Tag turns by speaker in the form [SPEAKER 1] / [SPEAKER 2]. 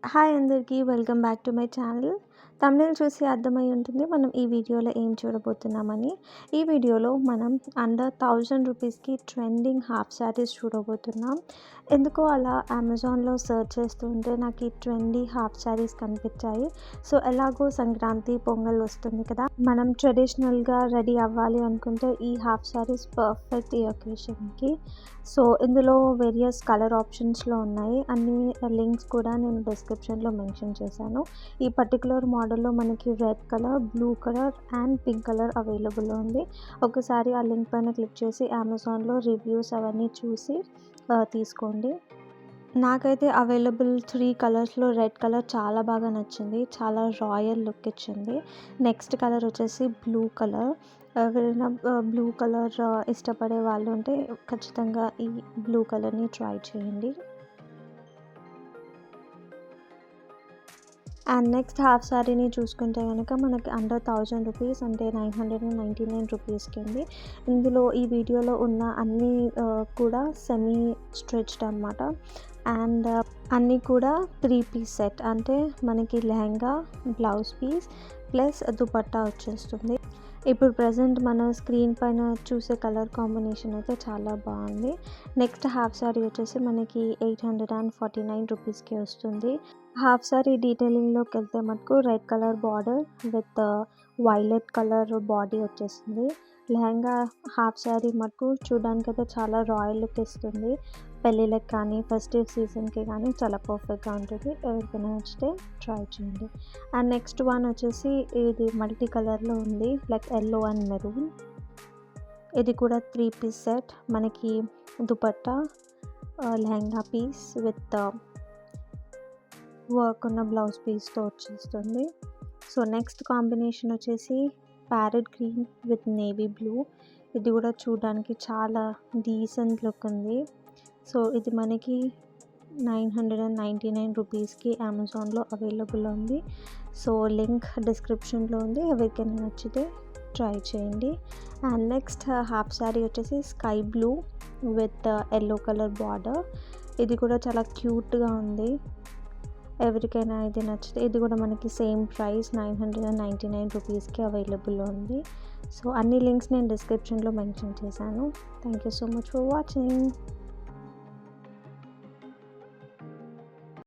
[SPEAKER 1] Hi అందరికీ welcome back to my channel. తమిళ చూసి అర్థమై ఉంటుంది మనం ఈ వీడియోలో ఏం చూడబోతున్నామని. ఈ వీడియోలో మనం అండర్ 1000 రూపీస్కి ట్రెండింగ్ హాఫ్ శారీస్ చూడబోతున్నాం. ఎందుకో అలా అమెజాన్లో సెర్చ్ చేస్తుంటే నాకు ఈ ట్రెండీ హాఫ్ శారీస్ కనిపించాయి. సో ఎలాగో సంక్రాంతి పొంగల్ వస్తుంది కదా, మనం ట్రెడిషనల్గా రెడీ అవ్వాలి అనుకుంటే ఈ హాఫ్ శారీస్ పర్ఫెక్ట్ ఈ ఒకేషన్కి. సో ఇందులో వేరియస్ కలర్ ఆప్షన్స్లో ఉన్నాయి. అన్ని లింక్స్ కూడా నేను డిస్క్రిప్షన్లో మెన్షన్ చేశాను. ఈ పర్టికులర్ మోడల్లో మనకి red colour, blue colour and pink colour available ఉంది. ఒకసారి ఆ లింక్ పైన క్లిక్ చేసి అమెజాన్లో రివ్యూస్ అవన్నీ చూసి తీసుకోండి. నాకైతే అవైలబుల్ 3 కలర్స్లో రెడ్ కలర్ చాలా బాగా నచ్చింది. చాలా రాయల్ లుక్ ఇచ్చింది. నెక్స్ట్ కలర్ వచ్చేసి బ్లూ కలర్. ఎవరైనా బ్లూ కలర్ ఇష్టపడే వాళ్ళు ఉంటే ఖచ్చితంగా ఈ బ్లూ కలర్ని ట్రై చేయండి. అండ్ నెక్స్ట్ హాఫ్ శారీని చూసుకుంటే కనుక మనకి అండర్ 1000 రూపీస్ అంటే 999 రూపీస్కి ఉంది. ఇందులో ఈ వీడియోలో ఉన్న అన్నీ కూడా సెమీ స్ట్రెచ్డ్ అనమాట. అండ్ అన్నీ కూడా 3 పీస్ సెట్, అంటే మనకి lehenga, blouse piece plus dupatta వచ్చేస్తుంది. ఇప్పుడు ప్రజెంట్ మన స్క్రీన్ పైన చూసే కలర్ కాంబినేషన్ అయితే చాలా బాగుంది. నెక్స్ట్ హాఫ్ శారీ వచ్చేసి మనకి 849 రూపీస్కి వస్తుంది. హాఫ్ శారీ డీటెయిలింగ్లోకి వెళ్తే మటుకు red colour border with violet colour body వచ్చేసింది. లెహంగా హాఫ్ శారీ మటుకు చూడడానికి అయితే చాలా రాయల్ లుక్ ఇస్తుంది. పెళ్ళిళ్ళకి కానీ ఫెస్టివ్ సీజన్కి కానీ చాలా పర్ఫెక్ట్గా ఉంటుంది. ఎవరికైనా నచ్చితే ట్రై చేయండి. అండ్ నెక్స్ట్ వన్ వచ్చేసి ఇది మల్టీ కలర్లో ఉంది, లైక్ ఎల్లో అండ్ మెరూన్. ఇది కూడా 3 పీస్ సెట్. మనకి dupatta, lehenga piece with work ఉన్న బ్లౌజ్ పీస్తో వచ్చేస్తుంది. సో నెక్స్ట్ కాంబినేషన్ వచ్చేసి parrot green with navy blue. ఇది కూడా చూడడానికి చాలా డీసెంట్ లుక్ ఉంది. సో ఇది మనకి 999 రూపీస్కి అమెజాన్లో అవైలబుల్ ఉంది. సో లింక్ డిస్క్రిప్షన్లో ఉంది, ఎవరికైనా నచ్చితే ట్రై చేయండి. అండ్ నెక్స్ట్ హాఫ్ శారీ వచ్చేసి sky blue with yellow colour border. ఇది కూడా చాలా క్యూట్గా ఉంది. ఎవరికైనా ఇది నచ్చితే ఇది కూడా మనకి సేమ్ ప్రైస్ 999 రూపీస్కి అవైలబుల్ ఉంది. సో అన్ని లింక్స్ నేను డిస్క్రిప్షన్లో మెన్షన్ చేశాను. Thank you so much for watching.